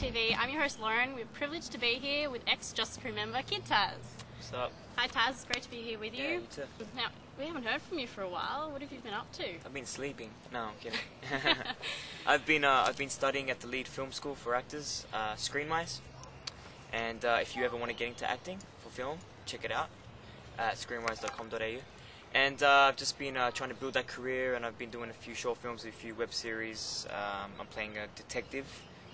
TV. I'm your host Lauren. We're privileged to be here with ex-Justice Crew member Kid Taz. What's up? Hi Taz, it's great to be here with you. Yeah, you too. Now, we haven't heard from you for a while. What have you been up to? I've been sleeping. No, I'm kidding. I've been studying at the Lead Film School for Actors, Screenwise. And if you ever want to get into acting for film, check it out at screenwise.com.au. And I've just been trying to build that career, and I've been doing a few short films, a few web series. I'm playing a detective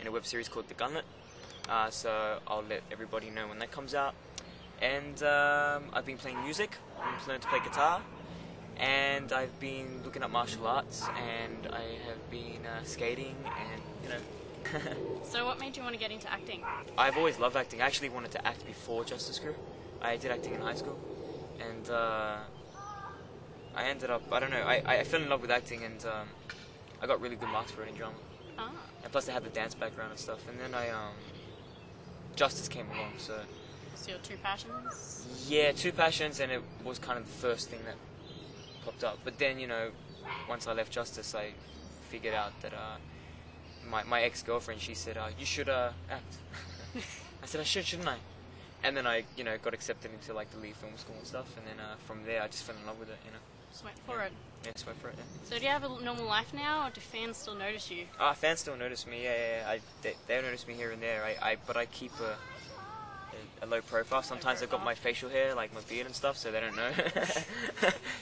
in a web series called The Gauntlet. So I'll let everybody know when that comes out. And I've been playing music. I've learned to play guitar. And I've been looking at martial arts, and I have been skating, and you know. So what made you want to get into acting? I've always loved acting. I actually wanted to act before Justice Crew. I did acting in high school, and I ended up, I don't know, I fell in love with acting, and I got really good marks for it in drama. Ah. And plus I had the dance background and stuff, and then Justice came along, so... So your two passions? Yeah, two passions, and it was kind of the first thing that popped up. But then, you know, once I left Justice, I figured out that my ex-girlfriend, she said, you should act. I said, I should, shouldn't I? And then I, you know, got accepted into like the Lead Film School and stuff, and then from there I just fell in love with it, you know. Just went for it. Yeah, just went for it, yeah. So do you have a normal life now, or do fans still notice you? Fans still notice me, yeah. They notice me here and there, but I keep a low profile. Sometimes I've got my facial hair, like my beard and stuff, so they don't know.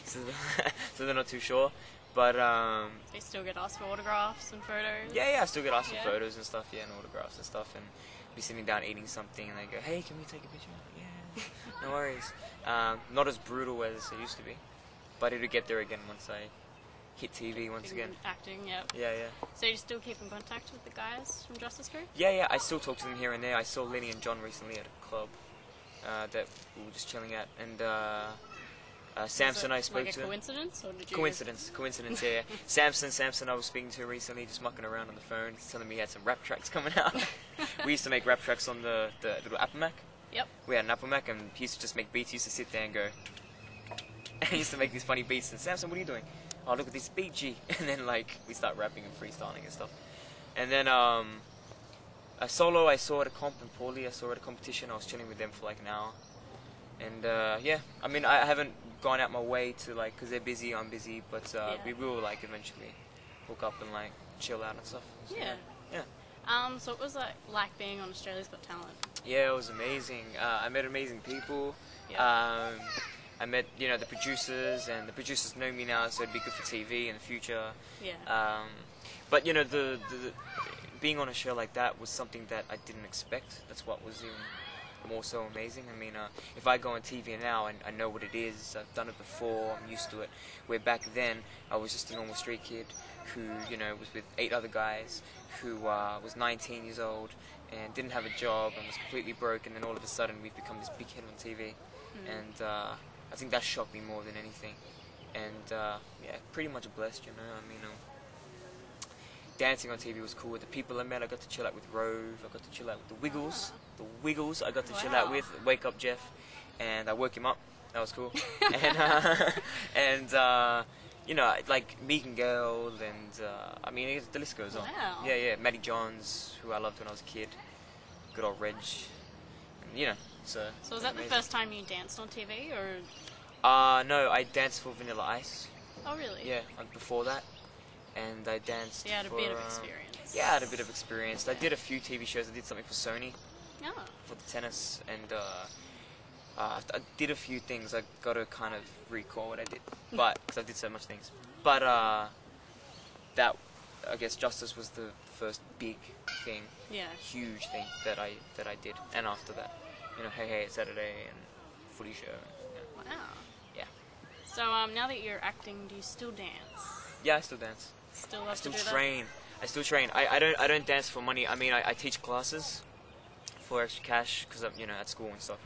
so they're not too sure. But They still get asked for autographs and photos? Yeah, I still get asked for photos and stuff, yeah, and autographs and stuff, and be sitting down eating something, and they go, hey, can we take a picture? Yeah, no worries. Not as brutal as it used to be, but it'll get there again once I hit TV once again. Acting, yeah. Yeah. So you still keep in contact with the guys from Justice Crew? Yeah, I still talk to them here and there. I saw Lenny and John recently at a club that we were just chilling at, and Samson I spoke to. Like a coincidence, or did you... Coincidence, yeah. Samson I was speaking to recently, just mucking around on the phone. He's telling me he had some rap tracks coming out. We used to make rap tracks on the little Apple Mac. Yep. We had an Apple Mac, and he used to just make beats. He used to sit there and go... And he used to make these funny beats, and Samson, what are you doing? Oh, look at this beat, G. And then, like, we start rapping and freestyling and stuff. And then, a solo I saw at a comp in Paulie. I saw at a competition. I was chilling with them for like an hour. And, yeah, I mean, I haven't gone out my way to, like, because they're busy, I'm busy, but we will, like, eventually hook up and, like, chill out and stuff. So, yeah. So what was that like being on Australia's Got Talent? Yeah, it was amazing. I met amazing people. Yeah. I met, you know, the producers, and the producers know me now, so it'd be good for TV in the future. Yeah. But, you know, the being on a show like that was something that I didn't expect. That's what was even more so amazing. I mean, if I go on TV now and I know what it is, I've done it before, I'm used to it. Where back then, I was just a normal street kid who, you know, was with 8 other guys, who was 19 years old and didn't have a job and was completely broke, and then all of a sudden we've become this big hit on TV. And I think that shocked me more than anything. And yeah, pretty much blessed, you know. I mean, dancing on TV was cool. With the people I met, I got to chill out with Rave. I got to chill out with the Wiggles. The Wiggles I got to chill out with. Wake Up Jeff, and I woke him up. That was cool. And you know, like Megan Girl, and I mean, the list goes on. Wow. Yeah. Maddie Johns, who I loved when I was a kid. Good old Reg. And, you know. So was that the first time you danced on TV, or? No, I danced for Vanilla Ice. Oh, really? Yeah, before that. And I danced You had a for, bit of experience. Yeah, I had a bit of experience. I did a few TV shows. I did something for Sony. Oh. For the tennis, and I did a few things. I got to kind of recall what I did, but because I did so much things. But that, I guess, Justice was the first big thing, huge thing that I did. And after that, you know, Hey It's Saturday and Footy Show. And, wow. Yeah. So now that you're acting, do you still dance? Yeah, I still dance. Still I still train. I still train. I don't dance for money. I mean, I teach classes for extra cash because I'm, you know, at school and stuff.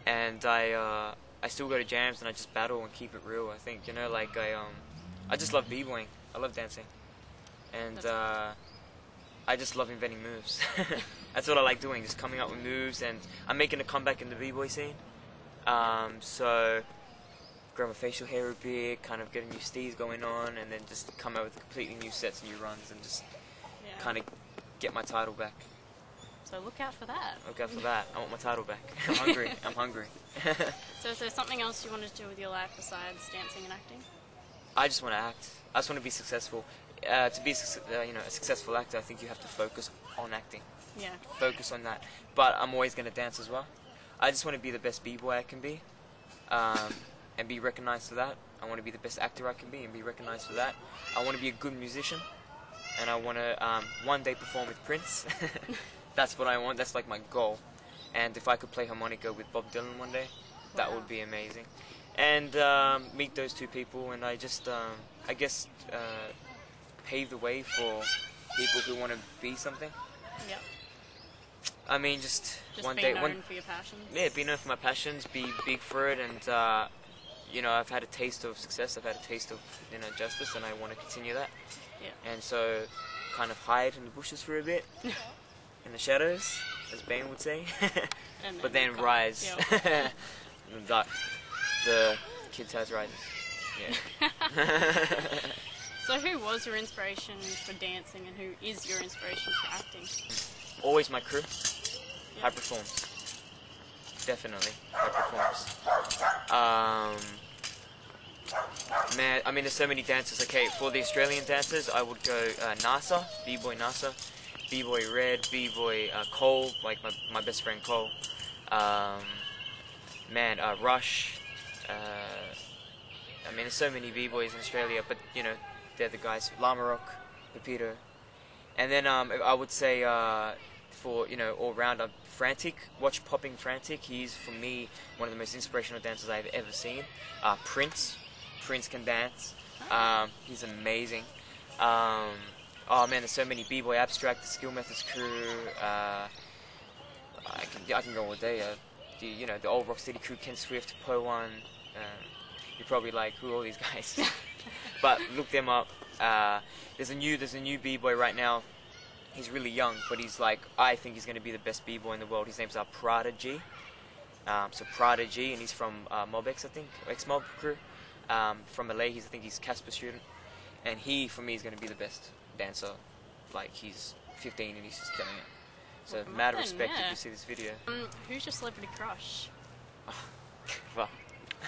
And I still go to jams, and I just battle and keep it real. I think, you know, like I just love b-boying. I love dancing, and I just love inventing moves. That's what I like doing, just coming up with moves. And I'm making a comeback in the b-boy scene. So grow my facial hair a bit, kind of get a new steez going on, and then just come out with completely new sets, new runs, and just kind of get my title back. So look out for that. Look out for that. I want my title back. I'm hungry. I'm hungry. So is there something else you want to do with your life besides dancing and acting? I just want to act. I just want to be successful. To be a successful actor, I think you have to focus on acting. Yeah. Focus on that. But I'm always going to dance as well. I just want to be the best b-boy I can be, and be recognized for that. I want to be the best actor I can be and be recognized for that. I want to be a good musician, and I want to one day perform with Prince. That's what I want. That's like my goal. And if I could play harmonica with Bob Dylan one day, that would be amazing. And meet those two people, and I just, I guess, pave the way for people who want to be something. Yep. I mean, just one be day, known for your passions. Yeah, be known for my passions, be big for it, and you know, I've had a taste of success, I've had a taste of, you know, justice, and I want to continue that. Yeah. And so, kind of hide in the bushes for a bit, in the shadows, as Bane would say, but then rise. Yep. The Kid Taz rises. Yeah. So who was your inspiration for dancing, and who is your inspiration for acting? Always my crew. High performs. Definitely. High performs. Man, I mean, there's so many dancers. Okay, for the Australian dancers, I would go NASA, B-Boy NASA, B-Boy Red, B-Boy Cole, like my best friend Cole. Man, Rush. I mean, there's so many B-Boys in Australia, but, you know, they're the guys. Lama Rock, Pepito. And then I would say, for, you know, all-round, Frantic. Watch Popping Frantic. He's, for me, one of the most inspirational dancers I've ever seen. Prince. Prince can dance. He's amazing. Oh, man, there's so many. B-Boy Abstract, the Skill Methods crew. I can go all day. You know, the old Rock City crew, Ken Swift, Po One. You're probably like, who are all these guys? But look them up. There's a new b-boy right now. He's really young, but he's like, I think he's going to be the best b-boy in the world. His name's Prada G. So Prada G, and he's from Mob X, I think, X-Mob crew. From LA, I think he's Casper student, and he, for me, is going to be the best dancer. Like, he's 15 and he's just killing it. So mad respect if you see this video. Who's your celebrity crush? Well.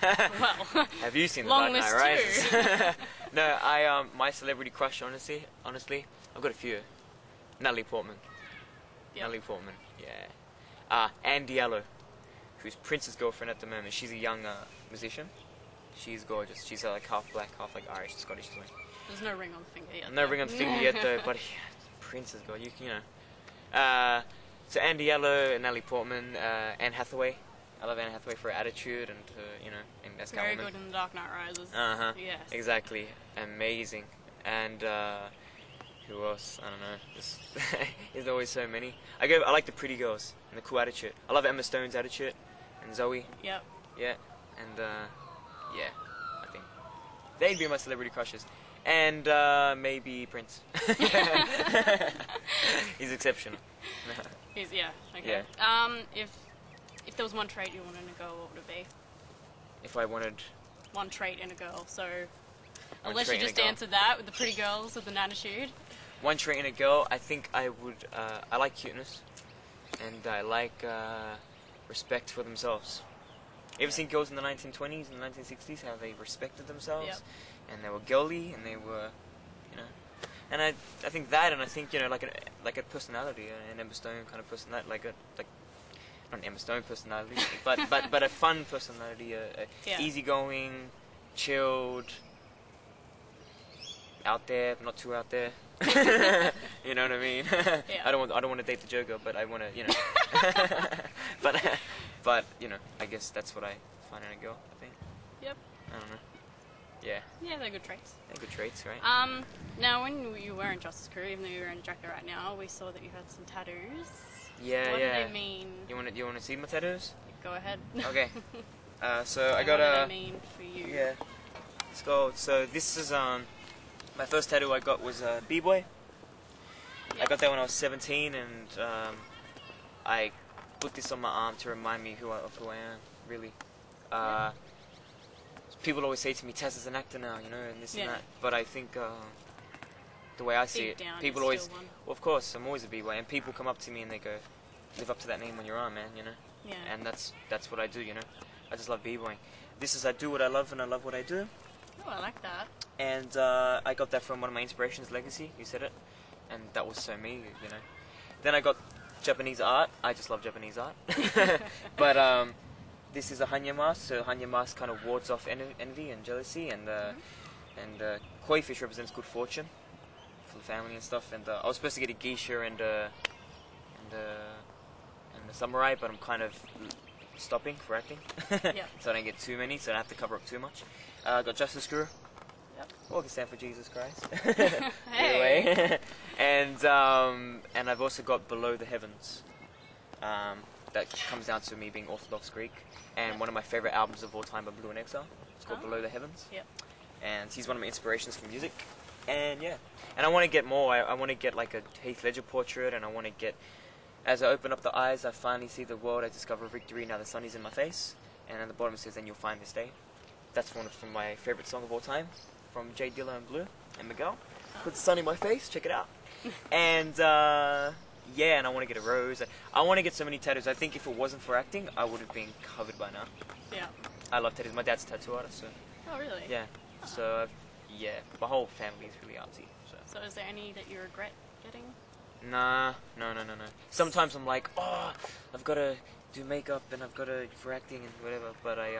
Well, have you seen the long Dark Knight list Rises? No, my celebrity crush, honestly, I've got a few. Natalie Portman. Yep. Natalie Portman, yeah. Anne Diallo, who's Prince's girlfriend at the moment. She's a young musician. She's gorgeous. She's like half black, half like Irish, Scottish twin. There's no ring on the finger yet. No ring on the finger yet, though. But yeah, Prince is gorgeous. You know. So Anne Diallo and Natalie Portman, Anne Hathaway. I love Anne Hathaway for her attitude and, you know, and that's very good in The Dark Knight Rises. Yes. Exactly. Amazing. And who else? I don't know. There's always so many. I like the pretty girls and the cool attitude. I love Emma Stone's attitude and Zoe. Yep. Yeah. And yeah, I think they'd be my celebrity crushes. And maybe Prince. He's exceptional. Yeah. Okay. Yeah. If there was one trait you wanted in a girl, what would it be? If I wanted one trait in a girl, so one unless you trait in a just girl. answered that with the pretty girls with an attitude. One trait in a girl, I think I would. I like cuteness, and I like respect for themselves. You ever seen girls in the 1920s and the 1960s, how they respected themselves? Yep. And they were girly, and they were, you know. And I think that, and I think, you know, like a personality, an Emma Stone kind of personality, like not an Emma Stone personality, but a fun personality, Yeah. easygoing, chilled, out there, but not too out there. You know what I mean? Yeah. I don't want to date the Joker, but I want to, you know. but you know, I guess that's what I find in a girl. I think. Yep. I don't know. Yeah. Yeah, they're good traits. They're good traits, right? Now when you were in Justice Crew, even though you were in Jacket right now, we saw that you had some tattoos. Yeah, what yeah. do they mean? You want to see my tattoos? Go ahead. Okay. So I got what do they mean for you? Yeah. Let's go. So this is my first tattoo I got was B-Boy. Yep. I got that when I was 17, and I put this on my arm to remind me of who I am, really. People always say to me, Taz is an actor now, you know, and this and that. But I think the way I see Deep it, down, people you're always, still one. well, of course, I'm always a B-Boy, and people come up to me and they go, live up to that name on your arm, man. You know. Yeah. And that's what I do. You know. I just love b-boying. I do what I love, and I love what I do. Oh, I like that. And I got that from one of my inspirations, Legacy. You said it, and that was so me. You know. Then I got Japanese art. I just love Japanese art. But this is a Hanya mask. So Hanya mask kind of wards off envy and jealousy, and koi fish represents good fortune for the family and stuff. And I was supposed to get a geisha and a samurai, but I'm kind of stopping for acting. Yep. So I don't get too many, so I don't have to cover up too much. I got Justice Guru. Yep. Or I can stand for Jesus Christ. Hey. Anyway. and I've also got Below the Heavens. That comes down to me being Orthodox Greek. And Yep. one of my favorite albums of all time by Blue and Exile. It's called Oh. Below the Heavens. Yep. And he's one of my inspirations for music. And yeah. And I want to get more. I want to get like a Heath Ledger portrait, and I want to get... As I open up the eyes, I finally see the world, I discover victory, now the sun is in my face. And at the bottom it says, then you'll find this day. That's one from my favourite song of all time, from Jay Dilla and Blue and Miguel. Put the sun in my face, check it out. And yeah, and I want to get a rose. I want to get so many tattoos. I think if it wasn't for acting, I would have been covered by now. Yeah. I love tattoos. My dad's a tattoo artist, so Oh, really? yeah. So yeah, my whole family is really artsy. So is there any that you regret getting? Nah, no. Sometimes I'm like, oh, I've got to do makeup and I've got to for acting and whatever. But I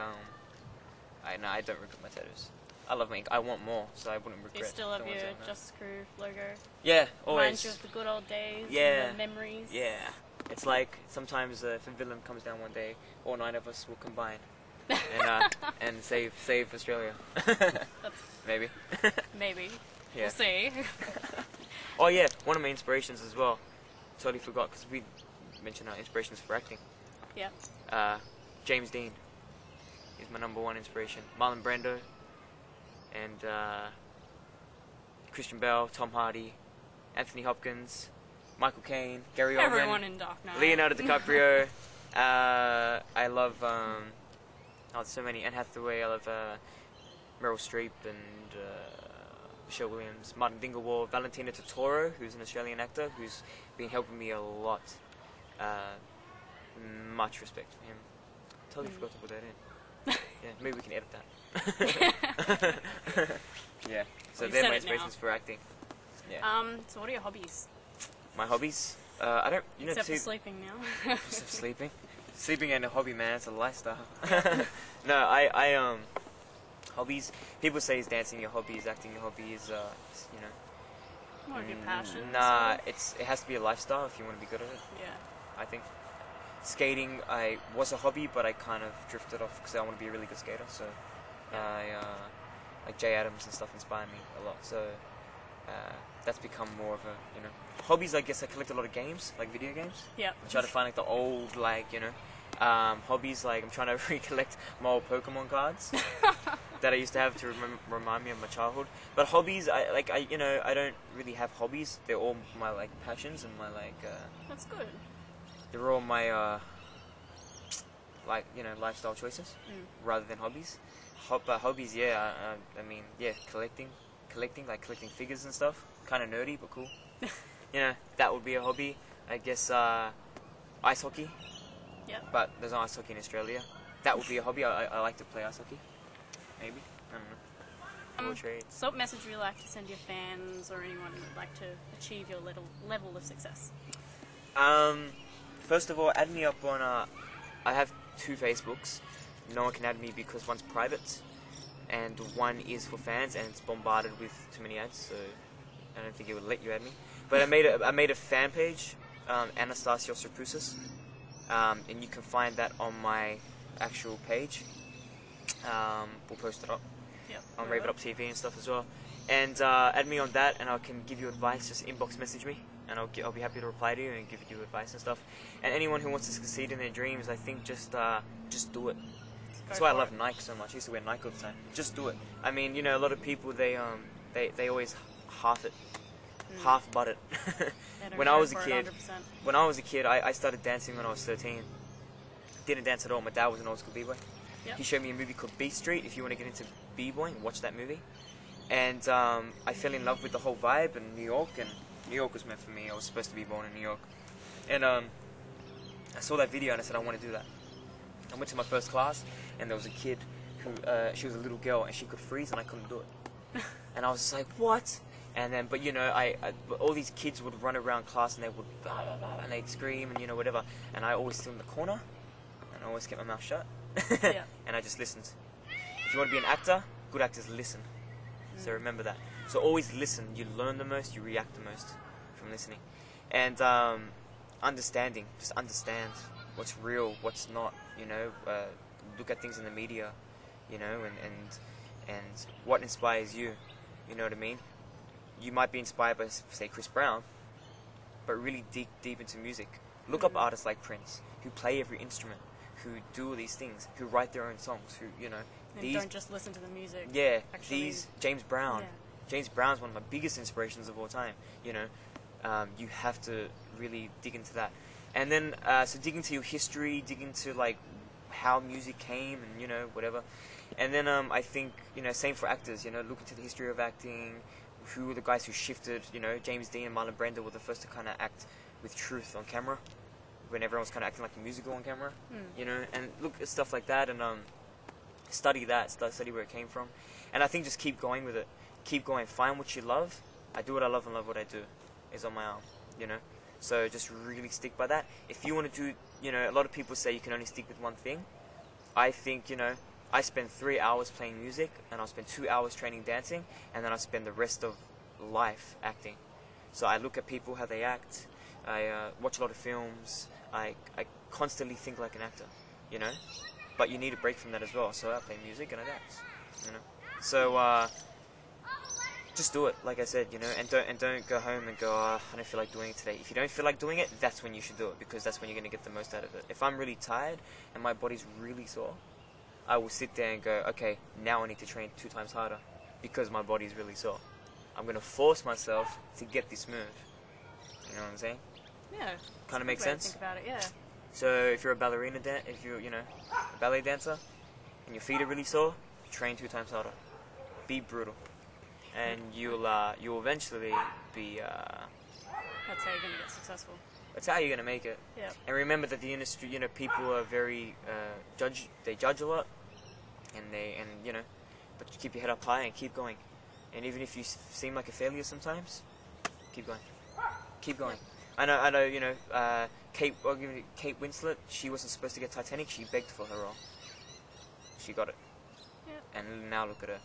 don't regret my tattoos. I love my ink. I want more, so I wouldn't regret. You still have the your ones I don't know. Justice Crew logo? Yeah, always. Reminds you of the good old days. Yeah. And the memories. Yeah, it's like sometimes if a villain comes down one day, all 9 of us will combine and save Australia. Maybe. Maybe. Yeah. We'll see. Oh yeah, one of my inspirations as well. Totally forgot because we mentioned our inspirations for acting. Yeah. James Dean is my #1 inspiration. Marlon Brando and Christian Bale, Tom Hardy, Anthony Hopkins, Michael Caine, Gary Oldman, Everyone in Dark Knight. Leonardo DiCaprio. I love so many. Anne Hathaway. I love Meryl Streep and Michelle Williams, Martin Dingwall, Valentina Totoro, who's an Australian actor who's been helping me a lot. Much respect for him. Totally forgot to put that in. Yeah, maybe we can edit that. Yeah, so Well, they're said my it now. inspirations for acting. Yeah. So what are your hobbies? My hobbies? I don't, Except for sleeping now. Except sleeping. Sleeping ain't a hobby, man. It's a lifestyle. No, hobbies. People say is dancing your hobby, is acting your hobby, is you know. More of your passion. Nah, sort of. it has to be a lifestyle if you want to be good at it. Yeah. I think. Skating, I was a hobby, but I kind of drifted off because I want to be a really good skater. So, like Jay Adams and stuff inspire me a lot. So, that's become more of a, you know, hobbies. I guess I collect a lot of games, like video games. Yeah. I try to find like the old, like, you know, hobbies. Like I'm trying to recollect my old Pokemon cards that I used to have to remind me of my childhood. But hobbies, I don't really have hobbies. They're all my like passions and my like. That's good. They're all my like, you know, lifestyle choices rather than hobbies. But hobbies, yeah. I mean, yeah, collecting, like collecting figures and stuff. Kind of nerdy, but cool. You know, that would be a hobby. I guess ice hockey. Yep. But there's no ice hockey in Australia. That would be a hobby. I like to play ice hockey. Maybe. I don't know. Or trade. So what message would you like to send your fans or anyone who would like to achieve your level of success? First of all, add me up on. I have 2 Facebooks. No one can add me because one's private, and one is for fans, and it's bombarded with too many ads. So I don't think it would let you add me. But I made a fan page, Anastasios Rapoussis, and you can find that on my actual page. We'll post it up on Rave It Up TV and stuff as well. And add me on that, and I can give you advice. Just inbox message me, and I'll be happy to reply to you and give you advice and stuff. And anyone who wants to succeed in their dreams, I think just do it. That's why I love Nike so much. I used to wear Nike all the time. Just do it. I mean, you know, a lot of people they always half butt it. When I was a kid, I started dancing when I was 13. Didn't dance at all. My dad was an old school b-boy. Yep. He showed me a movie called Beat Street. If you want to get into b-boying, watch that movie. And I fell in love with the whole vibe in New York, and New York was meant for me. I was supposed to be born in New York. And I saw that video and I said I want to do that. I went to my first class and there was a kid who she was a little girl and she could freeze and I couldn't do it. And I was just like, what? And then, but you know, all these kids would run around class and they would blah, blah, blah, and they'd scream and you know whatever. And I always stood in the corner and I always kept my mouth shut. Yeah. And I just listened. If you want to be an actor, good actors listen. So remember that. So always listen. You learn the most, you react the most from listening. And understanding. Just understand what's real, what's not. You know, look at things in the media. You know, and what inspires you. You know what I mean? You might be inspired by, say, Chris Brown, but really dig deep into music. Look up artists like Prince, who play every instrument, who do all these things, who write their own songs, who, you know... And don't just listen to the music. Yeah, actually, James Brown. Yeah. James Brown's one of my biggest inspirations of all time, you know. You have to really dig into that. And then, so dig into your history, dig into, like, how music came and, you know, whatever. And then I think, you know, same for actors, you know, look into the history of acting, who were the guys who shifted, you know, James Dean and Marlon Brando were the first to kind of act with truth on camera, when everyone was kind of acting like a musical on camera, you know, and look at stuff like that and study that, study where it came from. And I think just keep going with it, keep going, find what you love. I do what I love and love what I do, is on my arm, you know. So just really stick by that. If you want to do, you know, a lot of people say you can only stick with one thing. I think, you know, I spend 3 hours playing music, and I'll spend 2 hours training dancing, and then I spend the rest of life acting. So I look at people, how they act, I watch a lot of films, I constantly think like an actor, you know? But you need a break from that as well, so I play music and I dance, you know? So, just do it, like I said, you know, and don't go home and go, oh, I don't feel like doing it today. If you don't feel like doing it, that's when you should do it, because that's when you're going to get the most out of it. If I'm really tired and my body's really sore, I will sit there and go, okay, now I need to train 2 times harder because my body's really sore. I'm going to force myself to get this move. You know what I'm saying? Yeah. Kind of makes sense? Think about it, yeah. So if you're a ballerina, if you're, you know, a ballet dancer, and your feet are really sore, train 2 times harder. Be brutal. And you'll eventually be... That's how you're going to get successful. That's how you're going to make it. Yeah. And remember that the industry, you know, people are very, they judge a lot, and you know, but you keep your head up high and keep going. And even if you seem like a failure sometimes, keep going. Keep going. I know, you know, Kate Winslet, she wasn't supposed to get Titanic, she begged for her role. She got it. Yeah. And now look at her.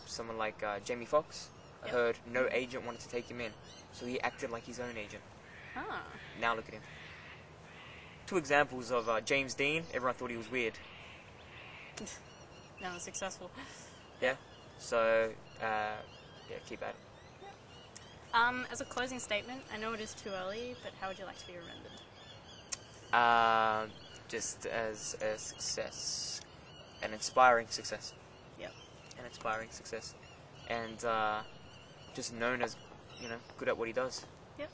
Someone like Jamie Foxx, I heard no agent wanted to take him in, so he acted like his own agent. Ah. Now look at him. 2 examples of James Dean, everyone thought he was weird. Now it's successful. Yeah, so, yeah, keep at it. As a closing statement, I know it is too early, but how would you like to be remembered? Just as a success. An inspiring success. Yep. An inspiring success. And just known as, you know, good at what he does. Yep.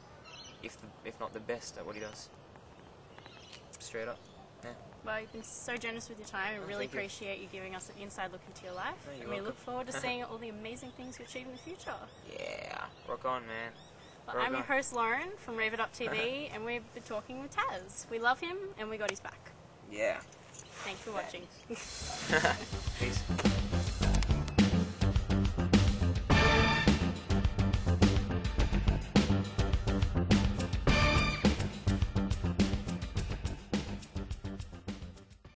If not the best at what he does. Straight up. Yeah. Well, you've been so generous with your time. I really appreciate you giving us an inside look into your life. You're and we welcome. look forward to seeing all the amazing things you achieve in the future. Yeah. Rock on, man. Well, I'm your host, Lauren, from Rave TV, and we've been talking with Taz. We love him, and we got his back. Yeah. Thanks for watching. Peace.